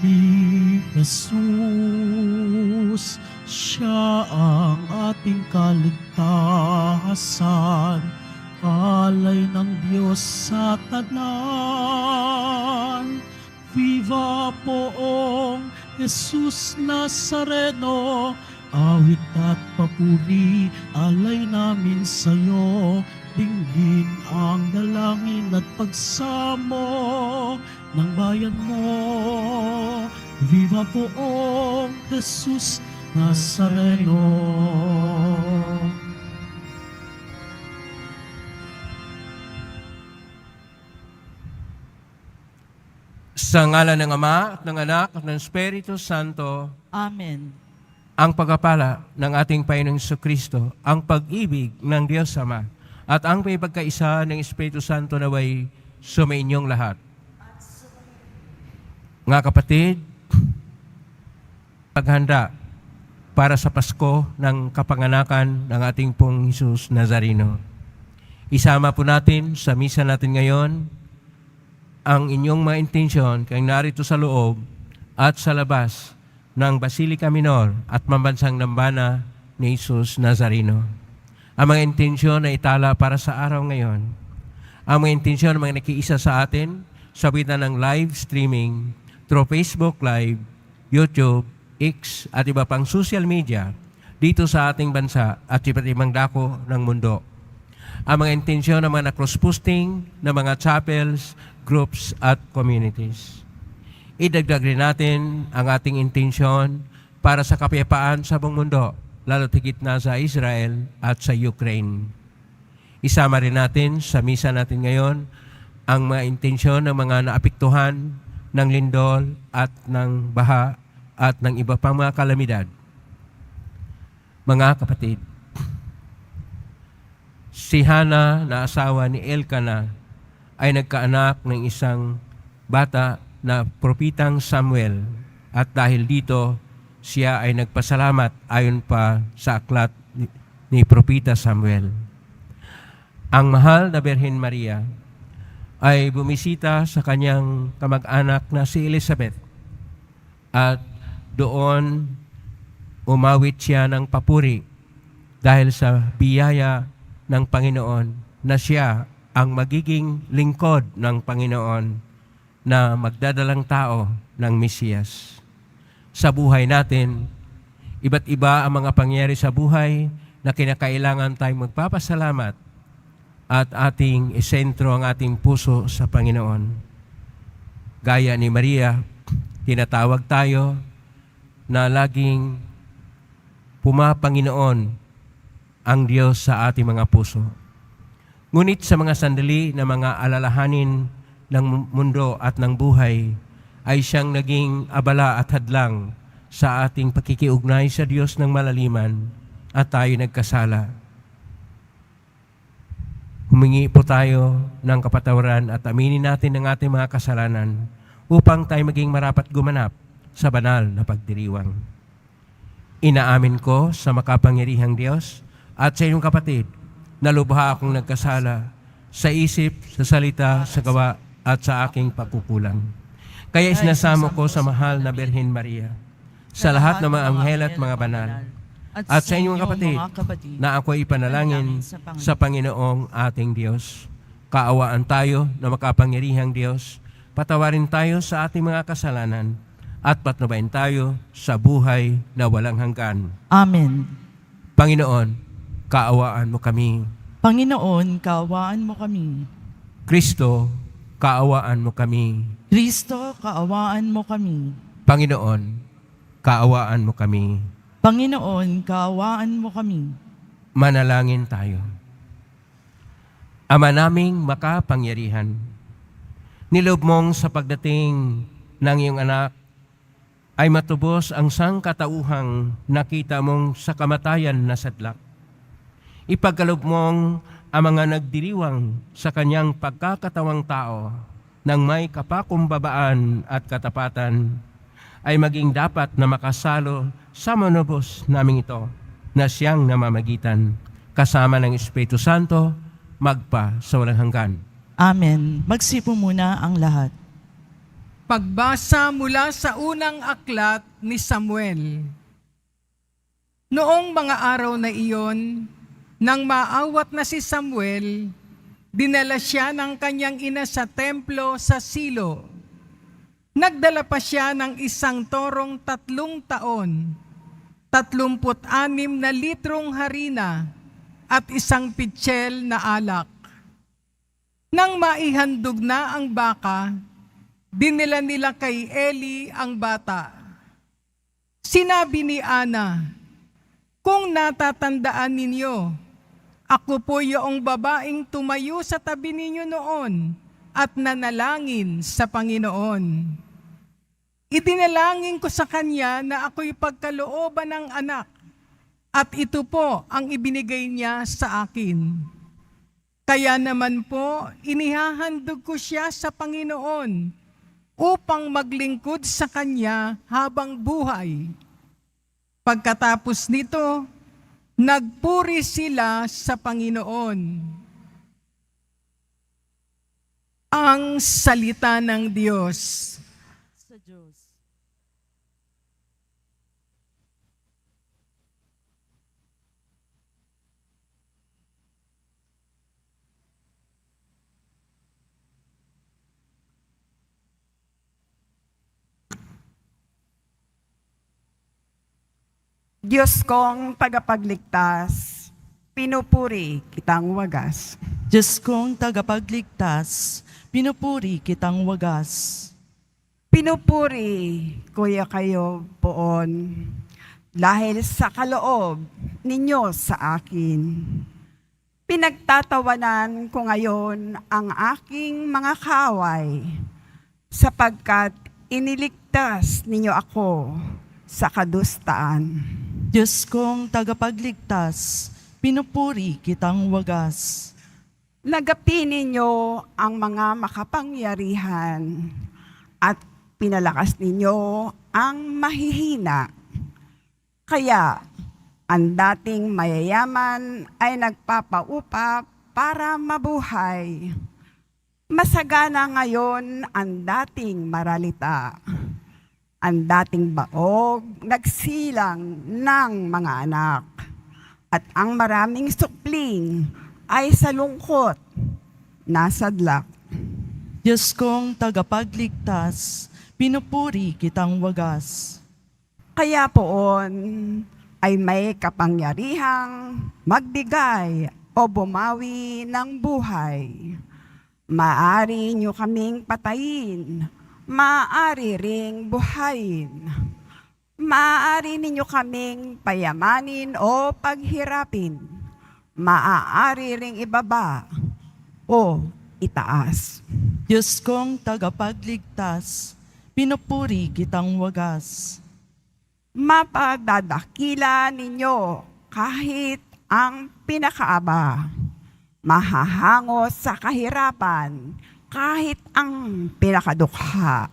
ni Jesus. Siya ang ating kaligtasan, alay ng Diyos sa tanan. Viva poong Jesus Nazareno, awit at papuri, alay namin sa'yo. Dinggin ang dalangin at pagsamo ng bayan mo. Viva poong Jesus Nazareno. Sa ngalan ng Ama, at ng Anak, at ng Espiritu Santo, Amen. ang pagpapala ng ating Panginoong Jesucristo, ang pag-ibig ng Diyos Ama, at ang pagkakaisa ng Espiritu Santo naway sumainyong lahat. Mga kapatid, paghanda para sa Pasko ng kapanganakan ng ating pong Jesus Nazareno. Isama po natin sa misa natin ngayon ang inyong mga intensyon kay narito sa loob at sa labas ng Basilica Minor at Mambansang Dambana ni Jesus Nazareno. Ang mga intensyon na itala para sa araw ngayon, ang mga intensyon ng mga nakiisa sa atin sa pagitan ng live streaming through Facebook Live, YouTube, X at iba pang social media dito sa ating bansa at iba't ibang dako ng mundo. Ang mga intensyon ng mga na-cross-posting ng mga chapels, groups at communities. Idagdag rin natin ang ating intensyon para sa kapayapaan sa buong mundo, lalo higit na sa Israel at sa Ukraine. Isama rin natin sa misa natin ngayon ang mga intensyon ng mga naapektuhan ng lindol at ng baha at ng iba pang mga kalamidad. Mga kapatid, si Hana na asawa ni Elkanah ay nagkaanak ng isang bata na propitang Samuel at dahil dito siya ay nagpasalamat ayon pa sa aklat ni propita Samuel. Ang mahal na Birhen Maria ay bumisita sa kanyang kamag-anak na si Elizabeth at doon umawit siya ng papuri dahil sa biyaya ng Panginoon na siya ang magiging lingkod ng Panginoon na magdadalang tao ng Mesiyas. Sa buhay natin, iba't iba ang mga pangyayari sa buhay na kinakailangan tayong magpapasalamat at ating isentro ang ating puso sa Panginoon. Gaya ni Maria, tinatawag tayo na laging pumapanginoon ang Diyos sa ating mga puso. Ngunit sa mga sandali na mga alalahanin ng mundo at ng buhay, ay siyang naging abala at hadlang sa ating pakikiugnay sa Diyos ng malaliman at tayo nagkasala. Humingi po tayo ng kapatawaran at aminin natin ang ating mga kasalanan upang tayo maging marapat gumanap sa banal na pagdiriwang. Inaamin ko sa makapangyarihang Diyos at sa inyong kapatid na lubha akong nagkasala sa isip, sa salita, sa gawa at sa aking pagkukulang. Kaya isinasamo ko sa mahal na Birhen Maria, sa lahat ng mga anghel at mga banal, at sa inyong kapatid na ako ipanalangin sa Panginoong ating Diyos. Kaawaan tayo na makapangyarihang Diyos, patawarin tayo sa ating mga kasalanan, at patnubayan tayo sa buhay na walang hanggan. Amen. Panginoon, kaawaan mo kami. Panginoon, kaawaan mo kami. Kristo, kaawaan mo kami. Kristo, kaawaan mo kami. Panginoon, kaawaan mo kami. Panginoon, kaawaan mo kami. Manalangin tayo. Ama naming makapangyarihan, nilob mong sa pagdating ng iyong anak ay matubos ang sangkatauhang nakita mong sa kamatayan na sadlak. Ipagkaloob mong ang mga nagdiriwang sa kanyang pagkakatawang tao ng may kapakumbabaan at katapatan ay maging dapat na makasalo sa manubos naming ito na siyang namamagitan kasama ng Espiritu Santo magpa sa walang hanggan. Amen. Magsipo muna ang lahat. Pagbasa mula sa unang aklat ni Samuel. Noong mga araw na iyon, nang maawat na si Samuel, dinala siya ng kanyang ina sa templo sa Silo. Nagdala pa siya ng isang torong 3 taon, 36 na litrong harina, at isang pitsil na alak. Nang maihandog na ang baka, dinila nila kay Eli ang bata. Sinabi ni Ana, "Kung natatandaan ninyo, ako po yung babaeng tumayo sa tabi ninyo noon at nanalangin sa Panginoon. Idinalangin ko sa kanya na ako'y pagkalooban ng anak, at ito po ang ibinigay niya sa akin. Kaya naman po, inihahandog ko siya sa Panginoon upang maglingkod sa kanya habang buhay." Pagkatapos nito, nagpuri sila sa Panginoon. Ang salita ng Diyos. Sa Diyos. Diyos kong tagapagligtas, pinupuri kitang wagas. Diyos kong tagapagligtas, pinupuri kitang wagas. Pinupuri kuya kayo poon, dahil sa kaloob ninyo sa akin. Pinagtatawanan ko ngayon ang aking mga kaway, sapagkat iniligtas ninyo ako sa kadustaan. Diyos kong tagapagligtas, pinupuri kitang wagas. Lagapin ninyo ang mga makapangyarihan at pinalakas ninyo ang mahihina. Kaya ang dating mayayaman ay nagpapaupa para mabuhay. Masagana ngayon ang dating maralita. Ang dating baog nagsilang ng mga anak. At ang maraming supling ay sa lungkot nasadlak. Diyos kong tagapagligtas, pinupuri kitang wagas. Kaya poon ay may kapangyarihang magbigay o bumawi ng buhay. Maaari nyo kaming patayin, maaari ring buhayin. Maaari ninyo kaming payamanin o paghirapin. Maaari ring ibaba o itaas. Diyos kong tagapagligtas, pinupuri kitang wagas. Mapagdadakila ninyo kahit ang pinakaaba. Mahahangos sa kahirapan kahit ang pinakadukha.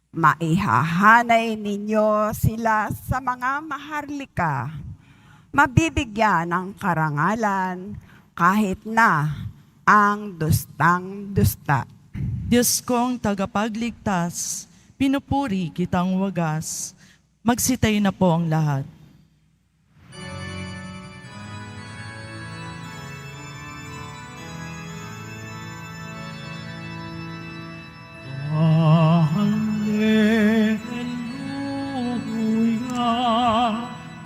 Maihahanay ninyo sila sa mga maharlika. Mabibigyan ng karangalan kahit na ang dustang dusta. Diyos kong tagapagligtas, pinupuri kitang wagas. Magsitay na po ang lahat. Hallelujah,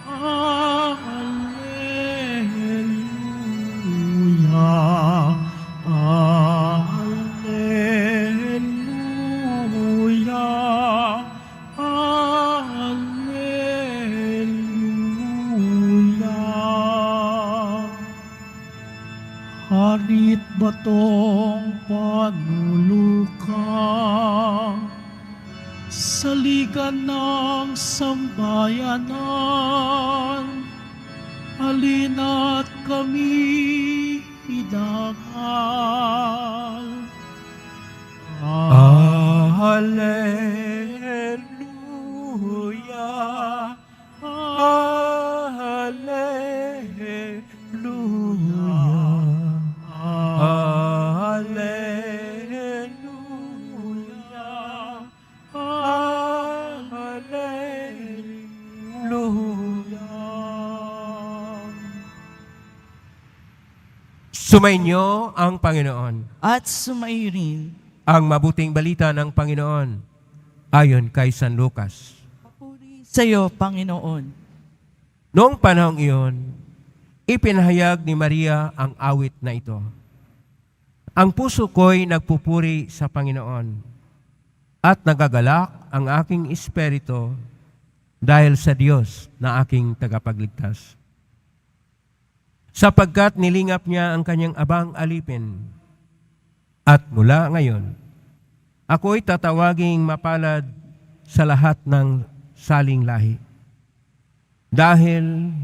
hallelujah, hallelujah, hallelujah. Harit batong panulukan, saligan ng sambayanan, halina't kami idangal. Hallelujah, hallelujah, hallelujah, Sumainyo ang Panginoon. at sumayo rin. Ang mabuting balita ng Panginoon ayon kay San Lucas. Papuri sa iyo, Panginoon. Noong panahong iyon, ipinahayag ni Maria ang awit na ito. Ang puso ko'y nagpupuri sa Panginoon at nagagalak ang aking espiritu dahil sa Diyos na aking tagapagligtas. Sapagkat nilingap niya ang kanyang abang alipin. At mula ngayon, ako'y tatawaging mapalad sa lahat ng saling lahi. Dahil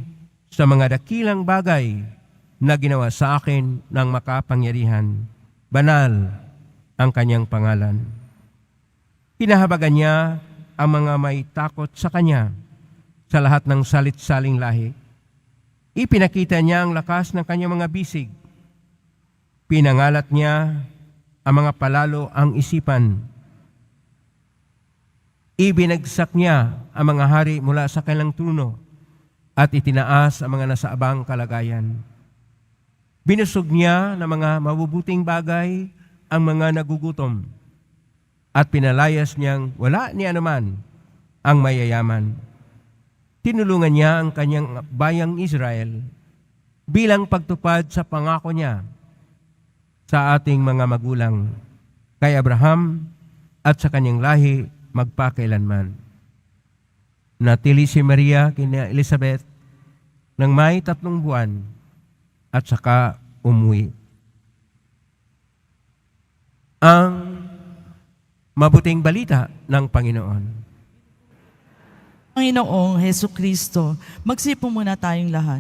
sa mga dakilang bagay na ginawa sa akin ng makapangyarihan, banal ang kanyang pangalan. Pinahabagan niya ang mga may takot sa kanya sa lahat ng salit-saling lahi. Ipinakita niya ang lakas ng kanyang mga bisig. Pinangalat niya ang mga palalo ang isipan. Ibinagsak niya ang mga hari mula sa kanilang trono at itinaas ang mga nasa abang kalagayan. Binusog niya ng mga mabubuting bagay ang mga nagugutom at pinalayas niyang wala ni anuman ang mayayaman. Tinulungan niya ang kanyang bayang Israel bilang pagtupad sa pangako niya sa ating mga magulang, kay Abraham at sa kanyang lahi magpakailanman. Natili si Maria kina Elizabeth ng may 3 buwan at saka umuwi. Ang mabuting balita ng Panginoon. Panginoong Heso Kristo, magsipo muna tayong lahat.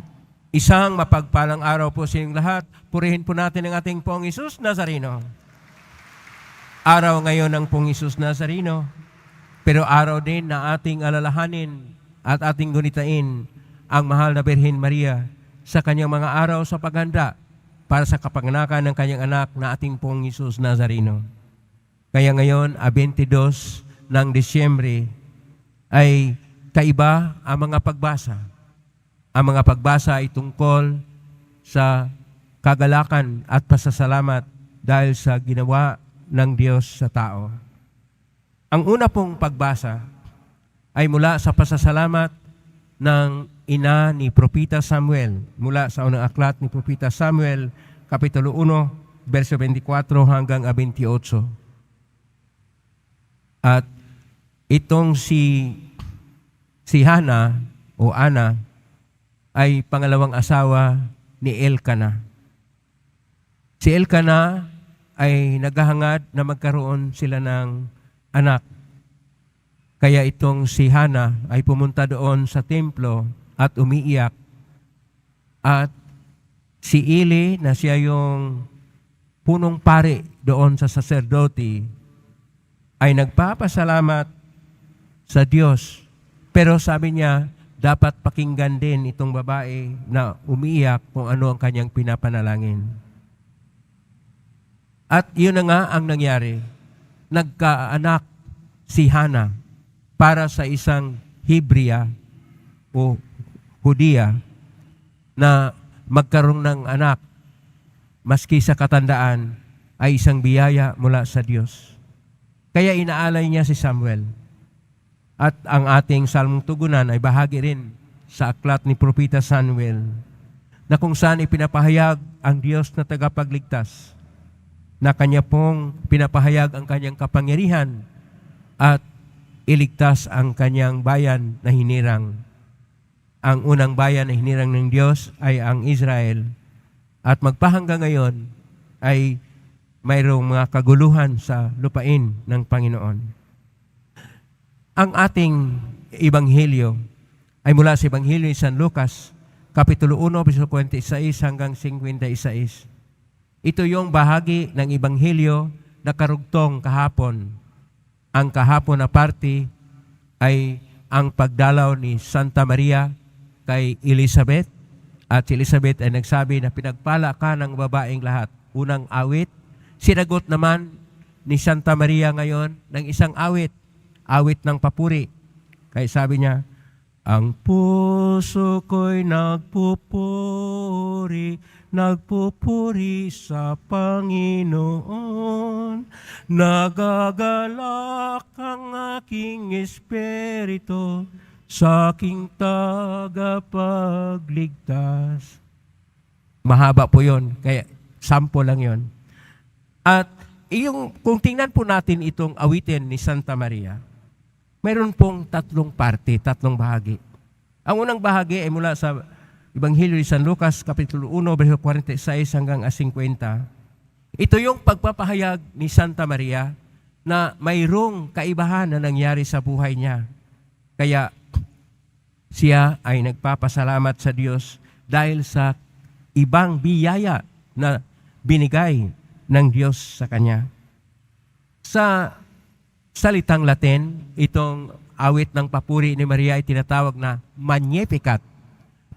Isang mapagpalang araw po sa inyong lahat. Purihin po natin ang ating Pong Isus Nazareno. Araw ngayon ng Pong Isus Nazareno, pero araw din na ating alalahanin at ating gunitain ang mahal na Birhen Maria sa kanyang mga araw sa paghanda para sa kapanganakan ng kanyang anak na ating Pong Isus Nazareno. Kaya ngayon, 22 ng Disyembre, ay kaiba ang mga pagbasa. Ang mga pagbasa ay tungkol sa kagalakan at pasasalamat dahil sa ginawa ng Diyos sa tao. Ang una pong pagbasa ay mula sa pasasalamat ng ina ni Propita Samuel, mula sa unang aklat ni Propita Samuel, Kapitulo 1, verso 24 hanggang 28. At itong si Hana o Ana ay pangalawang asawa ni Elkana. Si Elkana ay naghahangad na magkaroon sila ng anak. Kaya itong si Hana ay pumunta doon sa templo at umiiyak. At si Eli na siya yung punong pari doon sa saserdote ay nagpapasalamat sa Diyos. Pero sabi niya, dapat pakinggan din itong babae na umiiyak kung ano ang kanyang pinapanalangin. At yun na nga ang nangyari. Nagkaanak si Hana para sa isang Hebrea o Hudiya na magkaroon ng anak maski sa katandaan ay isang biyaya mula sa Diyos. Kaya inaalay niya si Samuel. At ang ating salmong tugunan ay bahagi rin sa aklat ni Propita Samuel na kung saan ipinapahayag ang Diyos na tagapagligtas na kanya pong pinapahayag ang kanyang kapangyarihan at iligtas ang kanyang bayan na hinirang. Ang unang bayan na hinirang ng Diyos ay ang Israel at magpahanggang ngayon ay mayroong mga kaguluhan sa lupain ng Panginoon. Ang ating ebanghelyo ay mula sa ebanghelyo ni San Lucas, Kapitulo 1, verso 26 hanggang 56. Ito yung bahagi ng ebanghelyo na karugtong kahapon. Ang kahapon na parte ay ang pagdalaw ni Santa Maria kay Elizabeth. At si Elizabeth ay nagsabi na pinagpala ka ng babaeng lahat. Unang awit. Sinagot naman ni Santa Maria ngayon ng isang awit ng papuri. Kaya sabi niya, Ang puso ko'y nagpupuri sa Panginoon. Nagagalak ang aking espiritu sa aking tagapagligtas. Mahaba po yon, kaya sample lang yon. At kung tingnan po natin itong awitin ni Santa Maria, mayroon pong tatlong bahagi. Ang unang bahagi ay mula sa Ebanghelyo ni San Lucas, Kapitulo 1, versikulo 46 hanggang 50. Ito yung pagpapahayag ni Santa Maria na mayroong kaibahan na nangyari sa buhay niya. Kaya siya ay nagpapasalamat sa Diyos dahil sa ibang biyaya na binigay ng Diyos sa kanya. Sa salitang Latin, itong awit ng papuri ni Maria ay tinatawag na Magnificat.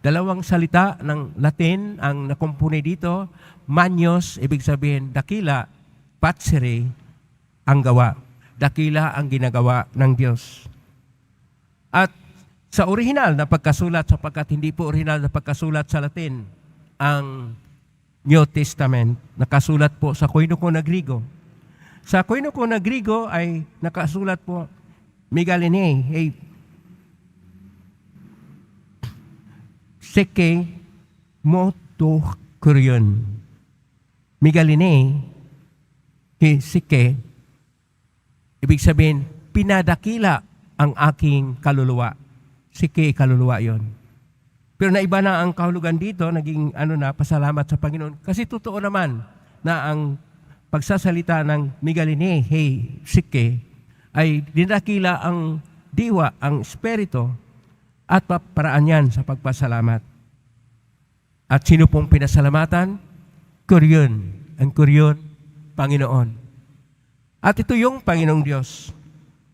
Dalawang salita ng Latin ang nakumpuni dito. Magnos, ibig sabihin dakila, patsere, ang gawa. Dakila ang ginagawa ng Diyos. At sa orihinal na pagkasulat, sapagkat hindi po orihinal na pagkasulat sa Latin, ang New Testament, nakasulat po sa Koinonia Griego. Sa Koinonia Griego ay nakasulat po, Megalene, seke moto kuryon. Megalene, seke, ibig sabihin, pinadakila ang aking kaluluwa. Seke, kaluluwa yon. Pero naiba na ang kahulugan dito, naging pasalamat sa Panginoon. Kasi totoo naman na ang pagsasalita ng Megalene, seke, ay dinakila ang diwa, ang espiritu, at paraan yan sa pagpasalamat. At sino pong pinasalamatan? Kuryon. Ang kuryon, Panginoon. At ito yung Panginoong Diyos.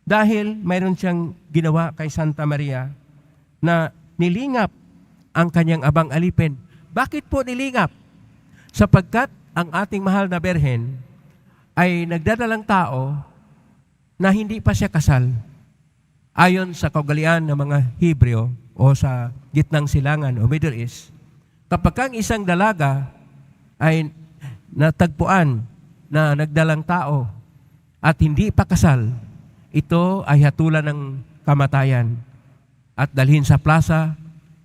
Dahil mayroon siyang ginawa kay Santa Maria na nilingap ang kanyang abang alipin. Bakit po nilingap? Sapagkat ang ating mahal na Berhen ay nagdadalang tao na hindi pa siya kasal. Ayon sa kaugalian ng mga Hebreo o sa gitnang silangan o Middle East, kapag ang isang dalaga ay natagpuan na nagdalang tao at hindi pa kasal, ito ay hatulan ng kamatayan at dalhin sa plaza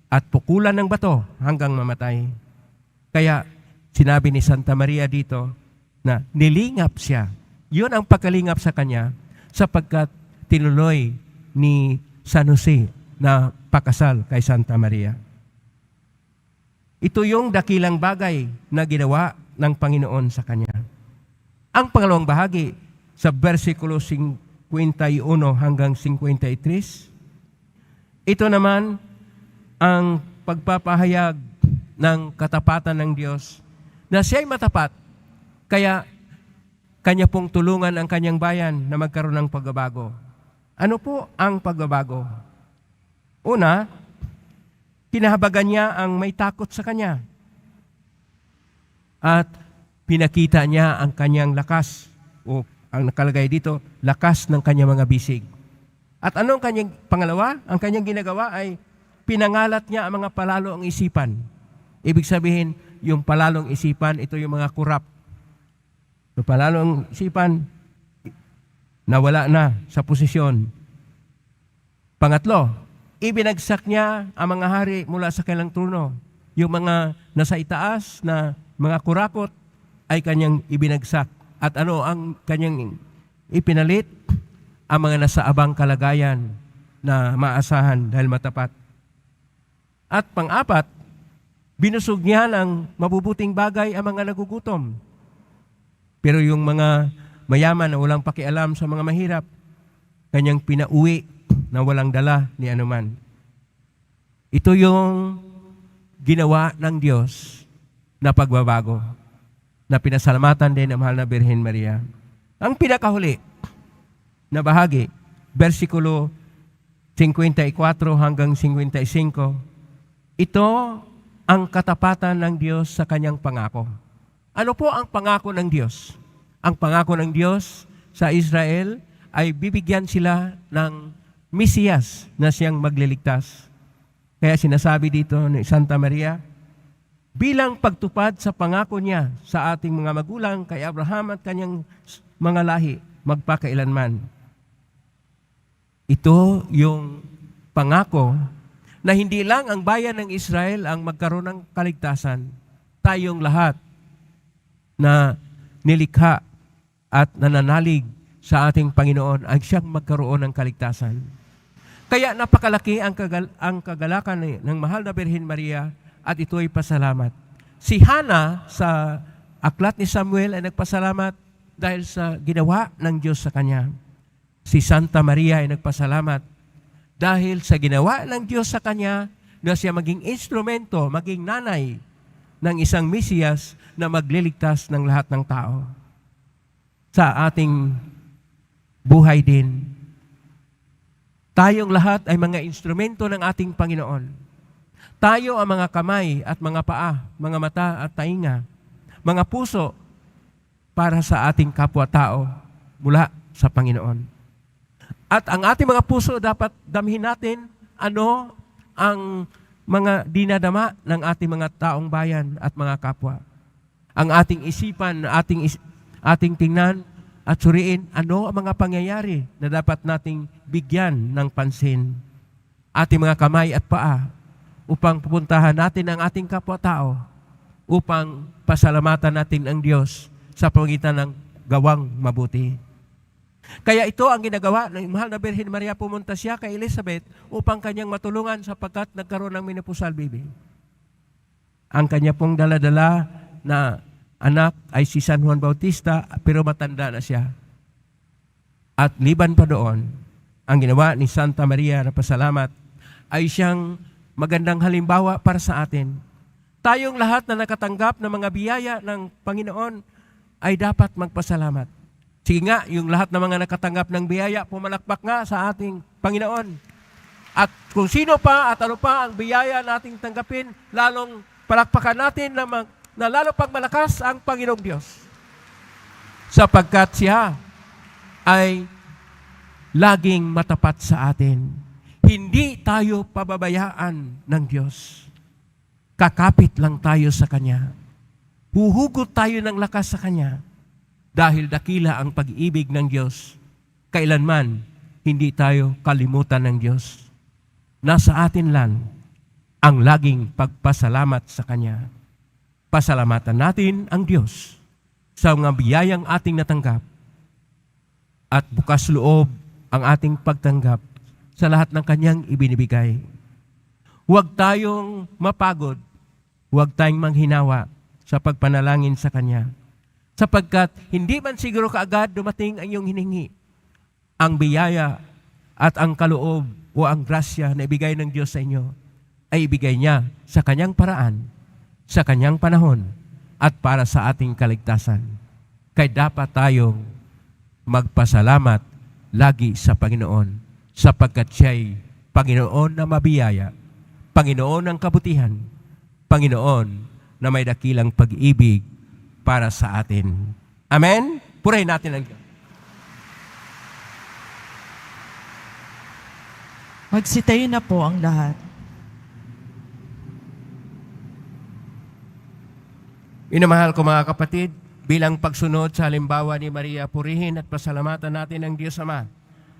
at pukulan ng bato hanggang mamatay. Kaya sinabi ni Santa Maria dito na nilingap siya. Yun ang pagkalingap sa kanya sapagkat tinuloy ni San Jose na pakasal kay Santa Maria. Ito yung dakilang bagay na ginawa ng Panginoon sa kanya. Ang pangalawang bahagi sa versikulo 51 hanggang 53, ito naman ang pagpapahayag ng katapatan ng Diyos na siya'y matapat, kaya kanya pong tulungan ang kanyang bayan na magkaroon ng pagbabago. Ano po ang pagbabago? Una, kinahabagan niya ang may takot sa kanya. At pinakita niya ang kanyang lakas, o ang nakalagay dito, lakas ng kanyang mga bisig. At anong kanyang pangalawa? Ang kanyang ginagawa ay pinangalat niya ang mga palalong isipan. Ibig sabihin, yung palalong isipan, ito yung mga kurap. Yung palalong isipan, nawala na sa posisyon. Pangatlo, ibinagsak niya ang mga hari mula sa kanilang trono. Yung mga nasa itaas na mga kurakot ay kanyang ibinagsak. At ano ang kanyang ipinalit? Ang mga nasa abang kalagayan na maasahan dahil matapat. At pang-apat, binusog niya ng mabubuting bagay ang mga nagugutom. Pero yung mga mayaman na walang pakialam sa mga mahirap, kanyang pinauwi na walang dala ni anuman. Ito yung ginawa ng Diyos na pagbabago, na pinasalamatan din ang mahal na Birhen Maria. Ang pinakahuli na bahagi, versikulo 54 hanggang 55, ito ang katapatan ng Diyos sa kanyang pangako. Ano po ang pangako ng Diyos? Ang pangako ng Diyos sa Israel ay bibigyan sila ng Mesiyas na siyang magliligtas. Kaya sinasabi dito ni Santa Maria, bilang pagtupad sa pangako niya sa ating mga magulang kay Abraham at kanyang mga lahi magpakailanman. Ito yung pangako na hindi lang ang bayan ng Israel ang magkaroon ng kaligtasan. Tayong lahat na nilikha at nananalig sa ating Panginoon ay siyang magkaroon ng kaligtasan. Kaya napakalaki ang kagalakan ng mahal na Birhen Maria at ito'y pasalamat. Si Hana sa aklat ni Samuel ay nagpasalamat dahil sa ginawa ng Diyos sa kanya. Si Santa Maria ay nagpasalamat dahil sa ginawa ng Diyos sa kanya na siya maging instrumento, maging nanay ng isang Mesiyas na magliligtas ng lahat ng tao. Sa ating buhay din, tayong lahat ay mga instrumento ng ating Panginoon. Tayo ang mga kamay at mga paa, mga mata at tainga, mga puso para sa ating kapwa-tao mula sa Panginoon. At ang ating mga puso dapat damhin natin ano ang mga dinadama ng ating mga taong bayan at mga kapwa. Ang ating isipan, ating tingnan at suriin ano ang mga pangyayari na dapat nating bigyan ng pansin. Ating mga kamay at paa upang pupuntahan natin ang ating kapwa-tao, upang pasalamatan natin ang Diyos sa pamagitan ng gawang mabuti. Kaya ito ang ginagawa ng mahal na Birhen Maria, pumunta siya kay Elizabeth upang kanyang matulungan sapagkat nagkaroon ng menopausal baby. Ang kanya pong daladala na anak ay si San Juan Bautista, pero matanda na siya. At liban pa doon, ang ginawa ni Santa Maria na pasalamat ay siyang magandang halimbawa para sa atin. Tayong lahat na nakatanggap ng mga biyaya ng Panginoon ay dapat magpasalamat. Sige nga, yung lahat ng mga nakatanggap ng biyaya, pumalakpak nga sa ating Panginoon. At kung sino pa at ano pa ang biyaya nating tanggapin, lalong palakpakan natin na lalo pang malakas ang Panginoong Diyos. Sapagkat siya ay laging matapat sa atin. Hindi tayo pababayaan ng Diyos. Kakapit lang tayo sa Kanya. Huhugot tayo ng lakas sa Kanya. Dahil dakila ang pag-ibig ng Diyos. Kailanman, hindi tayo kalimutan ng Diyos. Nasa atin lang ang laging pagpasalamat sa Kanya. Pasalamatan natin ang Diyos sa mga biyayang ating natanggap at bukas loob ang ating pagtanggap sa lahat ng Kanyang ibinibigay. Huwag tayong mapagod, huwag tayong manghinawa sa pagpanalangin sa Kanya. Sapagkat hindi man siguro kaagad dumating ang iyong hiningi. Ang biyaya at ang kaloob o ang grasya na ibigay ng Diyos sa inyo ay ibigay niya sa Kanyang paraan, sa Kanyang panahon, at para sa ating kaligtasan. Kaya dapat tayong magpasalamat lagi sa Panginoon sapagkat siya'y Panginoon na mabiyaya, Panginoon ng kabutihan, Panginoon na may dakilang pag-ibig para sa atin. Amen? Purihin natin ang Diyos. Magsitayo na po ang lahat. Minamahal ko mga kapatid, bilang pagsunod sa halimbawa ni Maria, purihin at pasalamatan natin ang Diyos Ama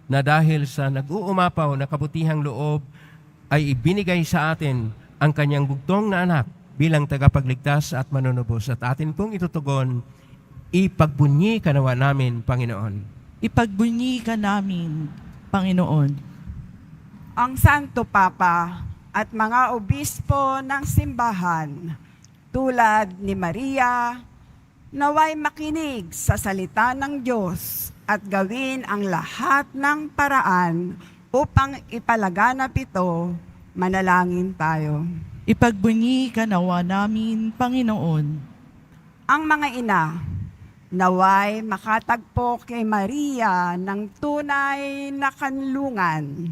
na dahil sa nag-uumapaw na kabutihang loob ay ibinigay sa atin ang Kanyang bugtong na anak bilang tagapagligtas at manunubos. At atin pong itutugon, ipagbunyi ka nawa namin, Panginoon. Ipagbunyi ka namin, Panginoon. Ang Santo Papa at mga obispo ng simbahan, tulad ni Maria, naway makinig sa salita ng Diyos at gawin ang lahat ng paraan upang ipalaganap ito. Manalangin tayo. Ipagbunyi ka nawa namin, Panginoon. Ang mga ina, naway makatagpo kay Maria ng tunay na kanlungan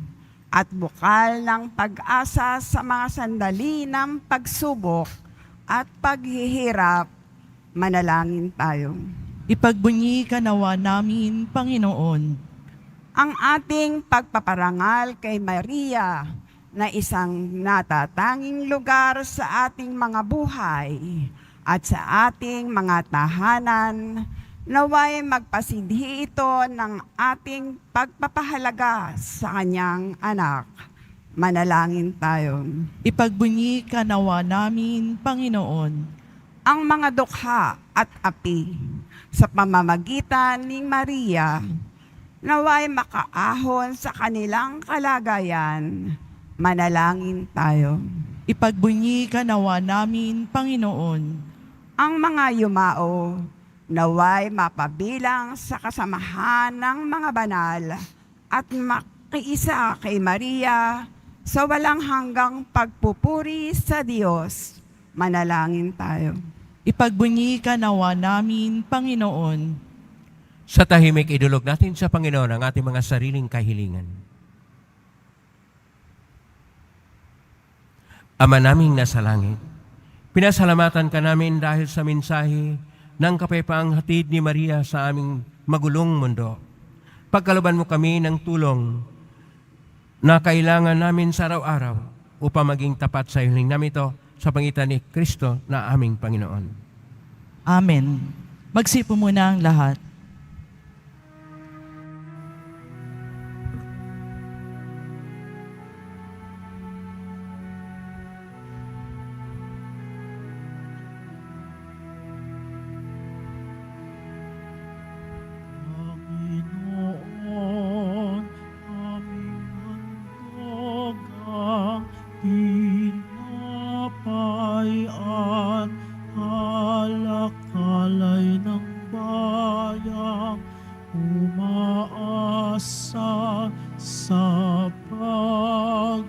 at bukal ng pag-asa sa mga sandali ng pagsubok at paghihirap. Manalangin tayo. Ipagbunyi ka nawa namin, Panginoon. Ang ating pagpaparangal kay Maria na isang natatanging lugar sa ating mga buhay at sa ating mga tahanan, naway magpasidhi ito ng ating pagpapahalaga sa kanyang anak. Manalangin tayo. Ipagbunyi ka nawa namin, Panginoon, Ang mga dukha at api sa pamamagitan ni Maria, naway makaahon sa kanilang kalagayan. Manalangin tayo. ipagbunyi ka nawa namin, Panginoon, Ang mga yumao, naway mapabilang sa kasamahan ng mga banal at makiisa kay Maria sa walang hanggang pagpupuri sa Diyos. Manalangin tayo. ipagbunyi ka nawa namin, Panginoon, Sa tahimik, idulog natin sa Panginoon ang ating mga sariling kahilingan. Ama naming nasa langit, pinasalamatan ka namin dahil sa mensahe ng kapayapaang hatid ni Maria sa aming magulong mundo. Pagkalooban mo kami ng tulong na kailangan namin sa araw-araw upang maging tapat sa hiling namin ito sa pangitan ni Kristo na aming Panginoon. Amen. Magsipo muna ang lahat. Panginoon, aming handog ang tinapayan, alakalay ng bayang umaasa sa pagdating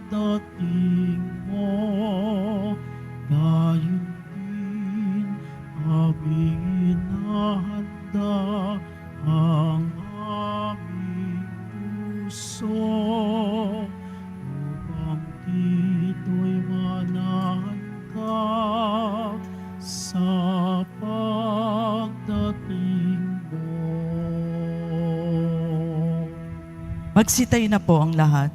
mo. Gayon din aming inahanda ang aming puso upang dito'y manahan ka sa pagdating mo. Magsitay na po ang lahat.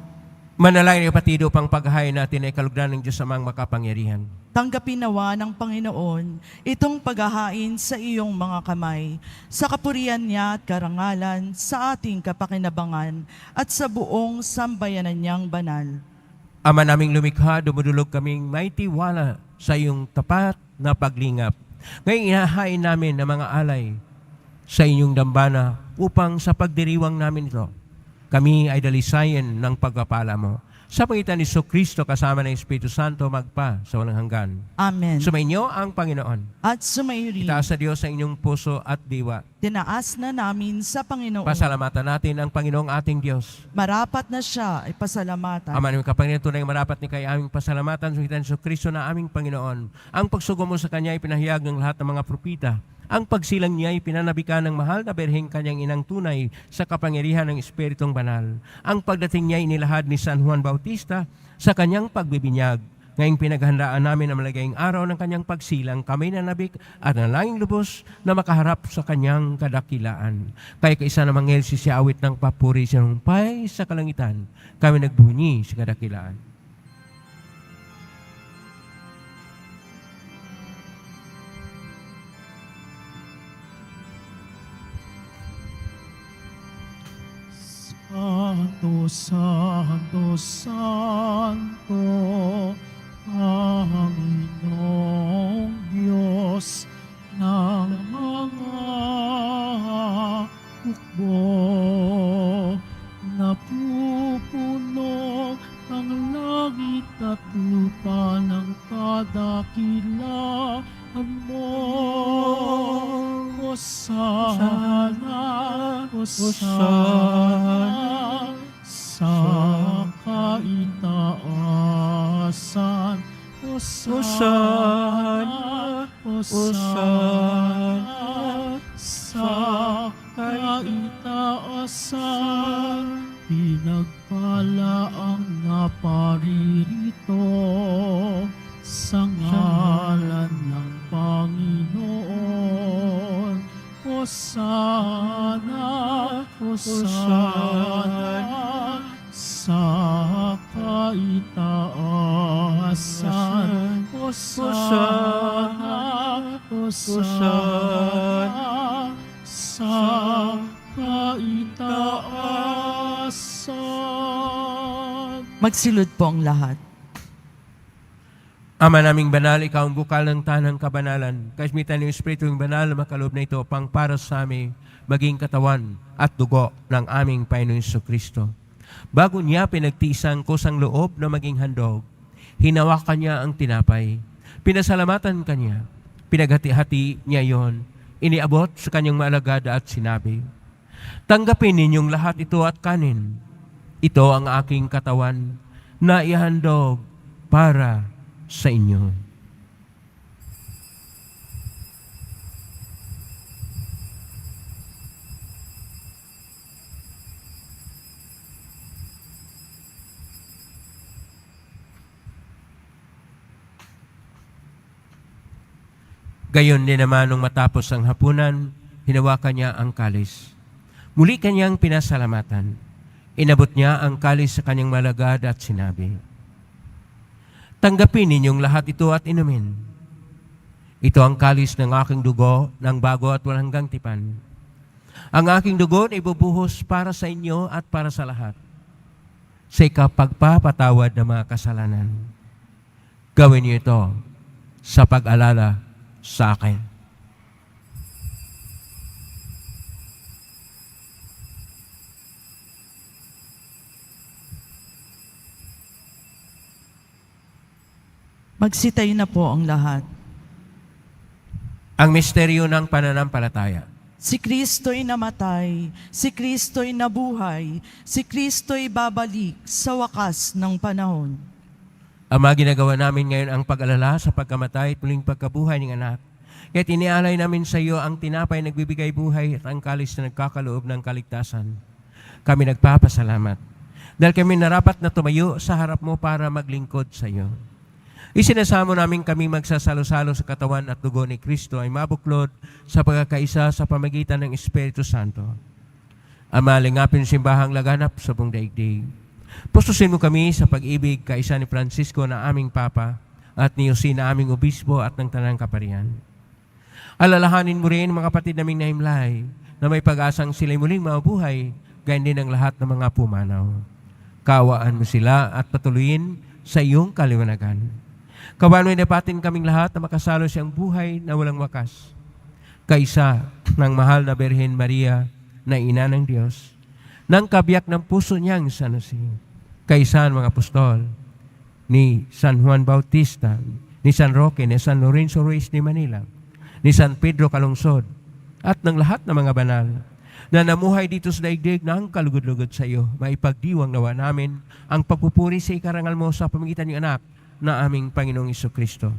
Manalangin kapatid upang paghahain natin ay kalugdan ng Diyos amang makapangyarihan. Tanggapin nawa ng Panginoon itong paghahain sa iyong mga kamay, sa kapurihan niya at karangalan, sa ating kapakinabangan at sa buong sambayanan niyang banal. Ama naming lumikha, dumudulog kaming may tiwala sa iyong tapat na paglingap. Ngayong inahain namin ng mga alay sa inyong dambana upang sa pagdiriwang namin ito, kami ay dalisayan ng pagpapala mo. Sa pangitan ni Kristo kasama ng Espiritu Santo magpa sa walang hanggan. Amen. Sumainyo ang Panginoon. At sumairi, Itaas sa Diyos sa inyong puso at diwa. tinaas na namin sa Panginoon. Pasalamatan natin ang Panginoong ating Diyos. Marapat na siya ay pasalamatan. Ama namin kapangyarihan tunay marapat ni kay aming pasalamatan sa pangitan ni Kristo na aming Panginoon. Ang pagsugo mo sa Kanya ay pinahayag ng lahat ng mga propita. Ang pagsilang niya ay pinanabikan ng mahal na berheng kanyang inang tunay sa kapangyarihan ng Espiritong Banal. Ang pagdating niya ay nilahad ni San Juan Bautista sa kanyang pagbibinyag. Ngayong pinaghandaan namin ang malagayang araw ng kanyang pagsilang, kami nanabik at nalanging lubos na makaharap sa kanyang kadakilaan. Kaya kaisa na manghel si awit ng papuri sa humpay sa kalangitan, kami nagbunyi sa kadakilaan. Santo, Santo, Santo, Panginoong Diyos ng mga hukbo. Napupuno ang langit at lupa ng kadakilaan mo. Hosana, Hosana, sa kaitaasan. Hosana, Hosana, sa kaitaasan. Pinagpala ang naparirito sa ngalan ng Panginoon. Hosana, Hosana, sa kaitaasan. Hosana, Hosana, sa kaitaasan. Magsilod po ang lahat. Ama naming banal, ikaw ang bukal ng tanang kabanalan. Kasmitan ng Espiritu yung banal na makaloob na ito pang para sa amin maging katawan at dugo ng aming Panginoong Jesucristo. Bago niya pinagtiisang kusang loob na maging handog, hinawakan niya ang tinapay. Pinasalamatan kanya. Pinaghati-hati niya yon. Iniabot sa kanyang maalagad at sinabi, "Tanggapin ninyong lahat ito at kanin. Ito ang aking katawan na ihandog para sa inyo." Gayon din naman nung matapos ang hapunan, hinawakan niya ang kalis. Muli kanyang pinasalamatan. Inabot niya ang kalis sa kanyang malagad at sinabi, "Tanggapin ninyong lahat ito at inumin. Ito ang kalis ng aking dugo ng bago at walang hanggang tipan. Ang aking dugo na ibubuhos para sa inyo at para sa lahat, sa ikapagpapatawad ng mga kasalanan. Gawin niyo ito sa pag-alala sa akin." Magsitayo na po ang lahat. Ang misteryo ng pananampalataya. Si Kristo'y namatay, si Kristo'y nabuhay, si Kristo'y babalik sa wakas ng panahon. Ama, ginagawa namin ngayon ang pag-alala sa pagkamatay at muling pagkabuhay ng anak. Kaya't inialay namin sa iyo ang tinapay nagbibigay buhay at ang kalis na nagkakaloob ng kaligtasan. Kami nagpapasalamat dahil kami narapat na tumayo sa harap mo para maglingkod sa iyo. Isinasamo namin kami magsasalo-salo sa katawan at dugo ni Kristo ay mabuklod sa pagkakaisa sa pamagitan ng Espiritu Santo. Ama, lingapin simbahang laganap sa buong daigdig. Pustusin mo kami sa pag-ibig kaisa ni Francisco na aming Papa at ni Jose na aming Obispo at ng Tanang Kaparian. Alalahanin mo rin mga kapatid naming nahimlay na may pag-asang sila'y muling mabuhay, gayon din ang lahat ng mga pumanaw. Kaawaan mo sila at patuloyin sa iyong kaliwanagan. Kawan mo'y dapatin kaming lahat na makasalo siyang buhay na walang wakas. Kaisa ng mahal na Birhen Maria na ina ng Diyos, ng kabiyak ng puso niyang San Jose, kaisa ng mga apostol, ni San Juan Bautista, ni San Roque, ni San Lorenzo Ruiz ni Manila, ni San Pedro Calungsod, at ng lahat ng mga banal na namuhay dito sa daigdig ng kalugod-lugod sa iyo, maipagdiwang nawa namin ang pagpupuri sa ikarangal mo sa pamagitan ng anak na aming Panginoong Jesucristo.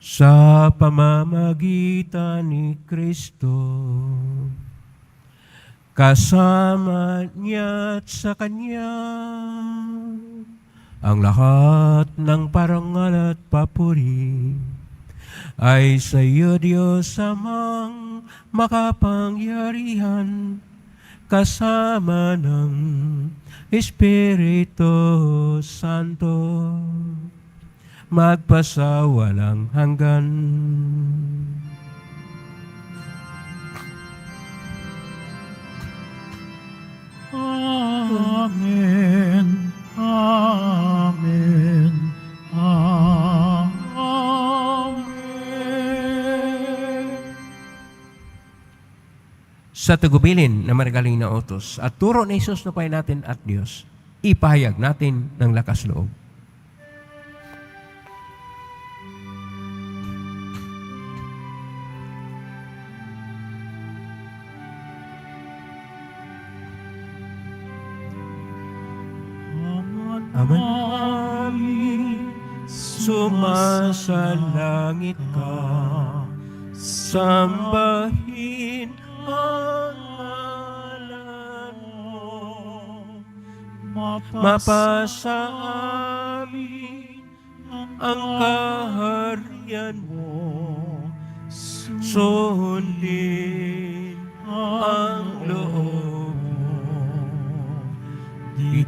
Sa pamamagitan ni Kristo, kasama niya at sa Kanya, ang lahat ng parangal at papuri ay sa iyo, Diyos Amang makapangyarihan, kasama ng Espiritu Santo, magpasawalang hanggan. Amen. Amen. Amen. Sa tagubilin na maragaling na utos at turo ni Jesus na Panginoon natin at Diyos, ipahayag natin ng lakas loob. Ama namin, sumasalangit ka, sambahin ang ngalan mo, mapasa amin ang kaharian mo, sundin ang loob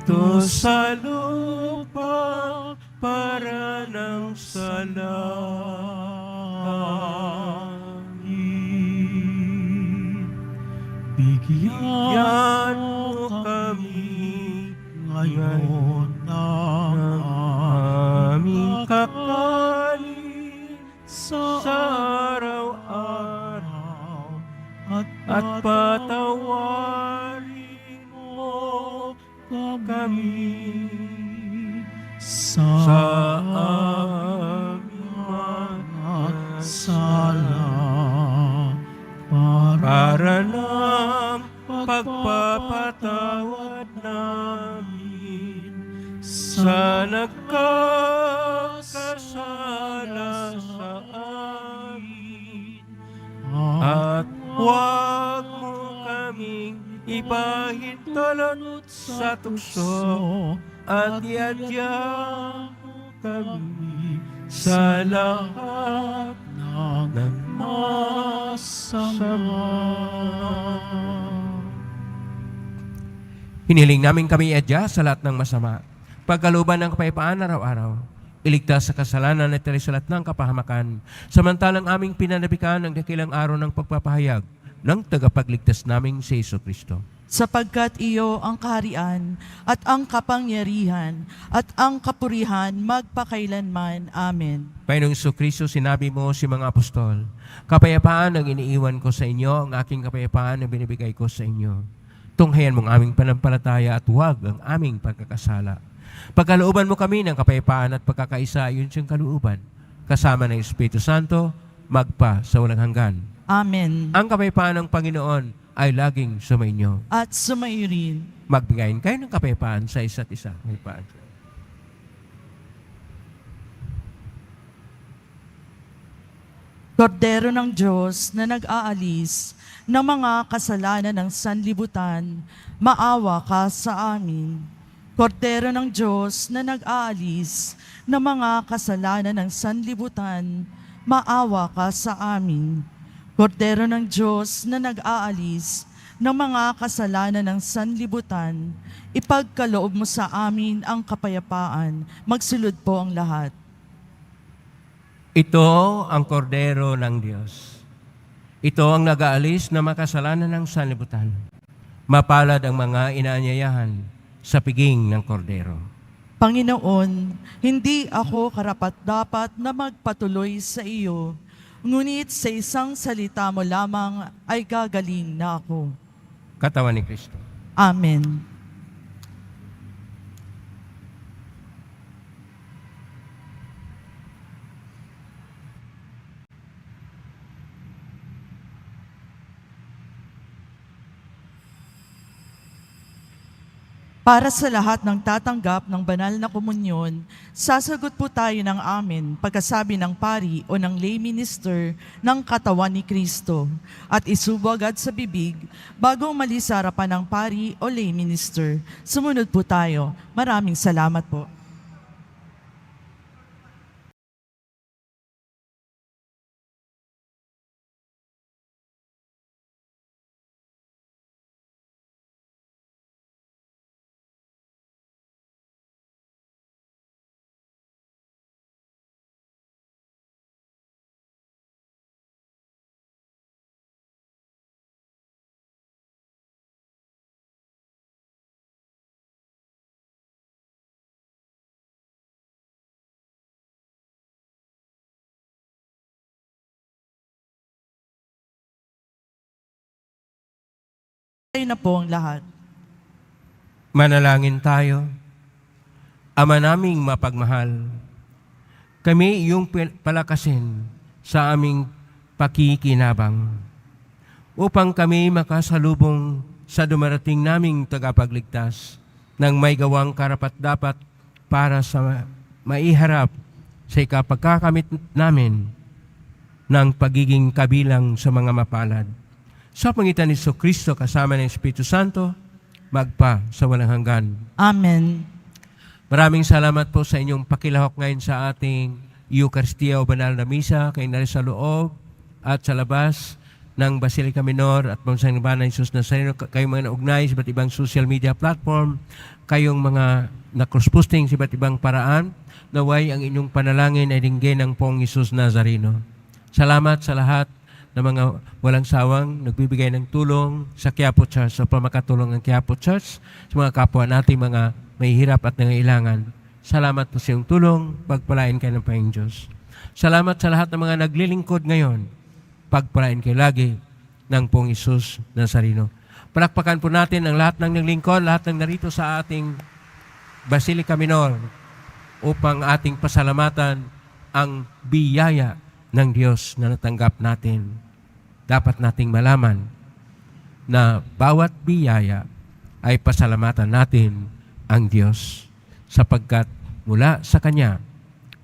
dito sa lupa para ng langit. Bigyan mo kami ngayon ng aming kakanin sa araw-araw at patawarin mo kami sa aming mga sala para ng pagpapatawad namin sa nagkakasala sa amin. At huwag mo kaming ipahintulot sa tukso at iadya mo kami sa lahat ng masama. Hiniling namin kami iadya sa lahat ng masama. Pagkalooban ng kapayapaan araw-araw, iligtas sa kasalanan at talisalat ng kapahamakan, samantalang aming pinanabikan ang dakilang araw ng pagpapahayag ng tagapagligtas naming si Jesucristo. Sapagkat iyo ang kaharian at ang kapangyarihan at ang kapurihan magpakailanman. Amen. Panginoong Jesucristo, sinabi mo si mga apostol, kapayapaan ang iniiwan ko sa inyo, ang aking kapayapaan ang binibigay ko sa inyo. Tunghayan mong aming panampalataya at huwag ang aming pagkakasala. Pagkalooban mo kami ng kapayapaan at pagkakaisa, yun siyang kalooban. Kasama ng Espiritu Santo, magpa sa walang hanggan. Amen. Ang kapayapaan ng Panginoon ay laging sumainyo. At sumayo rin. Magbigayin kayo ng kapayapaan sa isa't isa. Kapayapaan. Kordero ng Diyos na nag-aalis ng mga kasalanan ng sanlibutan, maawa ka sa amin. Kordero ng Diyos na nag-aalis ng mga kasalanan ng sanlibutan, maawa ka sa amin. Kordero ng Diyos na nag-aalis ng mga kasalanan ng sanlibutan, ipagkaloob mo sa amin ang kapayapaan. Magsulod po ang lahat. Ito ang kordero ng Diyos. Ito ang nag-aalis na makasalanan ng sanlibutan. Mapalad ang mga inaanyayahan sa piging ng kordero. Panginoon, hindi ako karapat-dapat na magpatuloy sa iyo, ngunit sa isang salita mo lamang ay gagaling na ako. Katawan ni Kristo. Amen. Para sa lahat ng tatanggap ng banal na komunyon, sasagot po tayo ng amen pagkasabi ng pari o ng lay minister ng katawan ni Kristo at isubo agad sa bibig bago umalis sa harapan ng pari o lay minister. Sumunod po tayo. Maraming salamat po. Tayo na po ang lahat. Manalangin tayo. Ama naming mapagmahal, kami iyong palakasin sa aming pakikinabang upang kami makasalubong sa dumarating naming tagapagligtas ng may gawang karapat-dapat para sa maiharap sa ikapagkakamit namin ng pagiging kabilang sa mga mapalad. Sa pangitan ni Jesucristo kasama ng Espiritu Santo, magpa sa walang hanggan. Amen. Maraming salamat po sa inyong pakilahok ngayon sa ating Eucharistia o Banal na Misa, kayo na rin sa loob at sa labas. ng Basilica Minor at Bangsa ng Bana Jesus Nazareno, kayong mga naugnay sa iba't ibang social media platform, kayong mga na-cross-posting sa iba't ibang paraan, naway ang inyong panalangin ay dinggin ng Pong Jesus Nazareno. Salamat sa lahat ng mga walang sawang nagbibigay ng tulong sa Quiapo Church, sa pamakatulong ng Quiapo Church, sa mga kapwa nating mga may hirap at nangailangan. Salamat po sa iyong tulong, pagpalain kayo ng Panginoong Diyos. Salamat sa lahat ng mga naglilingkod ngayon, pagpalain kayo lagi ng Pong Jesus Nazareno. Palakpakan po natin ang lahat ng naglingkod, lahat ng narito sa ating Basilica Minor upang ating pasalamatan ang biyaya ng Diyos na natanggap natin. Dapat nating malaman na bawat biyaya ay pasalamatan natin ang Diyos sapagkat mula sa Kanya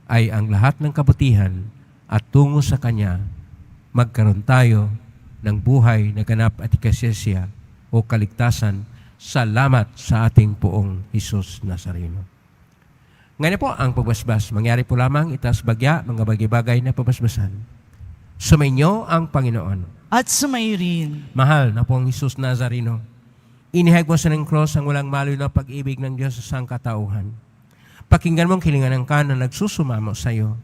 ay ang lahat ng kabutihan at tungo sa Kanya magkaroon tayo ng buhay na ganap at ikasiyasya o kaligtasan. Salamat sa ating Poong Jesus Nazareno. Ngayon po ang pagbasbas. Mangyari po lamang itaas bagya, mga bagay-bagay na pagbasbasan. Sumainyo ang Panginoon. At sumayrin. Mahal na Poong Jesus Nazareno, inihag mo sa ng cross ang walang maloy na pag-ibig ng Diyos sa sangkatauhan. Pakinggan mong hilingan ng ka na nagsusumamo sa iyo.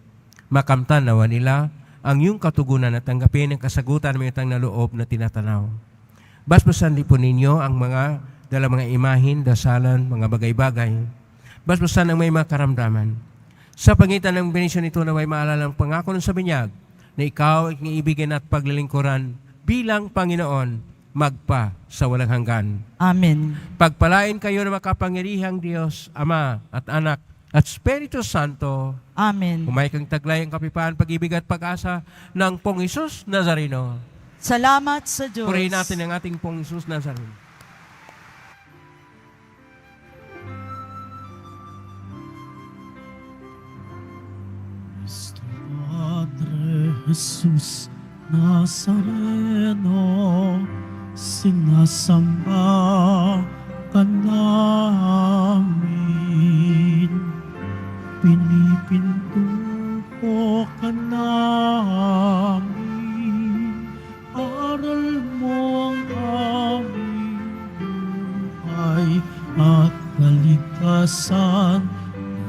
Makamtan nawa nila ang iyong katugunan at tanggapin ang kasagutan ng itang na loob na tinatanaw. Basbasan din po ninyo ang mga dalang mga imahin, dasalan, mga bagay-bagay. Basbasan ang may mga karamdaman. Sa pangitan ng benisyon nito na may maalala ang pangako ng sa binyag na ikaw ay iibigin at paglilingkuran bilang Panginoon magpa sa walang hanggan. Amen. Pagpalain kayo ng makapangyarihang Diyos, Ama at Anak at Espiritu Santo. Amen. Umay kang taglay ang kapipaan, pag-ibig at pag-asa ng Pong Jesus Nazareno. Salamat sa Diyos. Purihin natin ang ating Pong Jesus Nazareno. Padre Jesus Nazareno, sinasamba ka namin, pinipintuko ka namin, aral mo ang aming buhay at kaligtasan.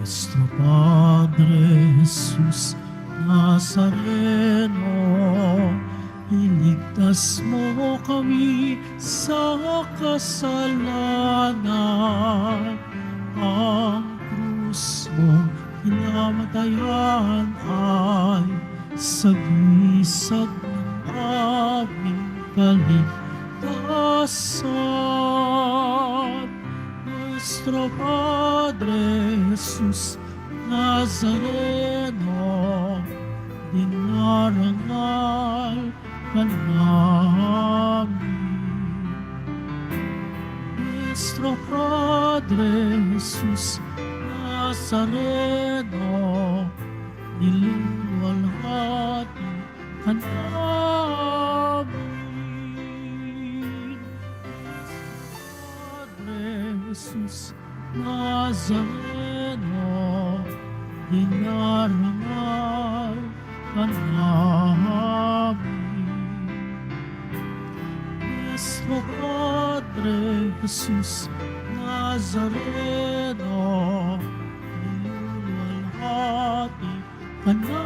Nuestro Padre Jesus Nazareno, iligtas mo kami sa kasalanan. Ang krus mong pinamatayan ay sagisag ng aming kaligtasan. Nuestro Padre Jesus Nazareno, dinarangal ka namin. Nuestro Padre Jesus Nazareno, niluluwalhati ka namin. Padre Jesus Nazareno, dinarangal ka namin. Nuestro Padre Jesus Nazareno, niluluwalhati ka namin.